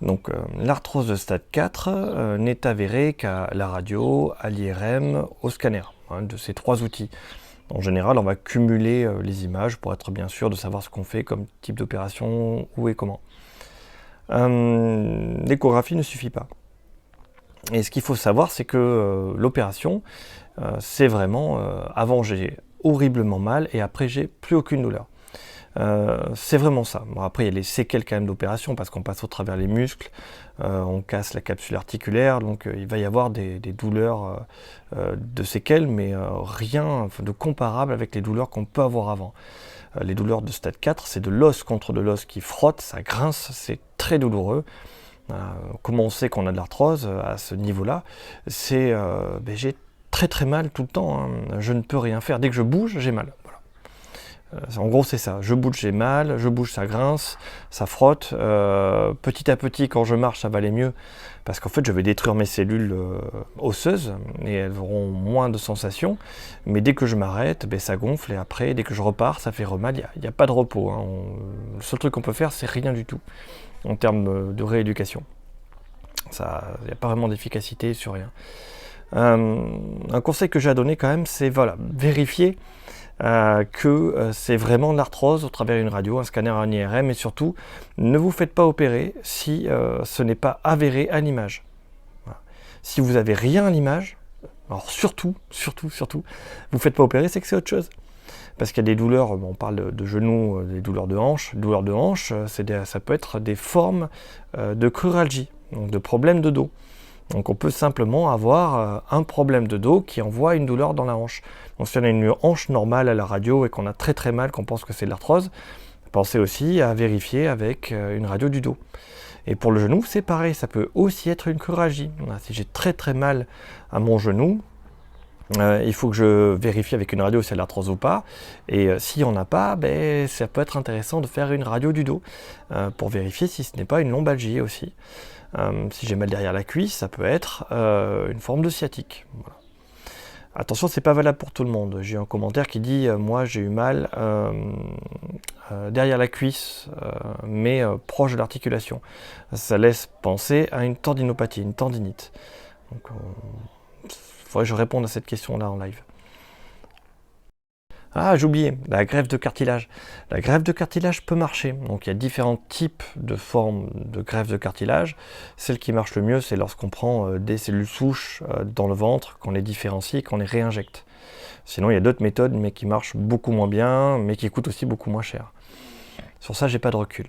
Donc l'arthrose de stade 4 n'est avérée qu'à la radio, à l'IRM, au scanner, de ces 3 outils. En général, on va cumuler les images pour être bien sûr de savoir ce qu'on fait comme type d'opération, où et comment. L'échographie ne suffit pas. Et ce qu'il faut savoir, c'est que l'opération, c'est vraiment avant j'ai horriblement mal et après j'ai plus aucune douleur. C'est vraiment ça. Bon, après, il y a les séquelles quand même d'opération parce qu'on passe au travers les muscles, on casse la capsule articulaire, donc il va y avoir des douleurs de séquelles, mais rien de comparable avec les douleurs qu'on peut avoir avant. Les douleurs de stade 4, c'est de l'os contre de l'os qui frotte, ça grince, c'est très douloureux. Comment on sait qu'on a de l'arthrose à ce niveau-là? C'est j'ai très très mal tout le temps, je ne peux rien faire. Dès que je bouge, j'ai mal. En gros, c'est ça. Je bouge, j'ai mal. Je bouge, ça grince, ça frotte. Petit à petit, quand je marche, ça va aller mieux. Parce qu'en fait, je vais détruire mes cellules osseuses et elles auront moins de sensations. Mais dès que je m'arrête, ça gonfle. Et après, dès que je repars, ça fait mal. Il n'y a pas de repos. Le seul truc qu'on peut faire, c'est rien du tout en termes de rééducation. Il n'y a pas vraiment d'efficacité sur rien. Un conseil que j'ai à donner quand même, c'est vérifier que c'est vraiment de l'arthrose au travers d'une radio, un scanner, un IRM, et surtout, ne vous faites pas opérer si ce n'est pas avéré à l'image. Voilà. Si vous n'avez rien à l'image, alors surtout, vous ne faites pas opérer, c'est que c'est autre chose. Parce qu'il y a des douleurs, on parle de genoux, des douleurs de hanche. Douleurs de hanche, ça peut être des formes de cruralgie, donc de problèmes de dos. Donc on peut simplement avoir un problème de dos qui envoie une douleur dans la hanche. Donc si on a une hanche normale à la radio et qu'on a très très mal, qu'on pense que c'est de l'arthrose, pensez aussi à vérifier avec une radio du dos. Et pour le genou, c'est pareil, ça peut aussi être une cruralgie. Si j'ai très très mal à mon genou, il faut que je vérifie avec une radio si il y a de l'arthrose ou pas. Et s'il n'y en a pas, ça peut être intéressant de faire une radio du dos pour vérifier si ce n'est pas une lombalgie aussi. Si j'ai mal derrière la cuisse, ça peut être une forme de sciatique. Voilà. Attention, c'est pas valable pour tout le monde. J'ai un commentaire qui dit moi j'ai eu mal derrière la cuisse, mais proche de l'articulation. Ça laisse penser à une tendinopathie, une tendinite. Donc, il faudrait que je réponde à cette question-là en live. Ah, j'ai oublié, la greffe de cartilage. La greffe de cartilage peut marcher. Donc il y a différents types de formes de greffe de cartilage. Celle qui marche le mieux, c'est lorsqu'on prend des cellules souches dans le ventre, qu'on les différencie et qu'on les réinjecte. Sinon, il y a d'autres méthodes, mais qui marchent beaucoup moins bien, mais qui coûtent aussi beaucoup moins cher. Sur ça, j'ai pas de recul.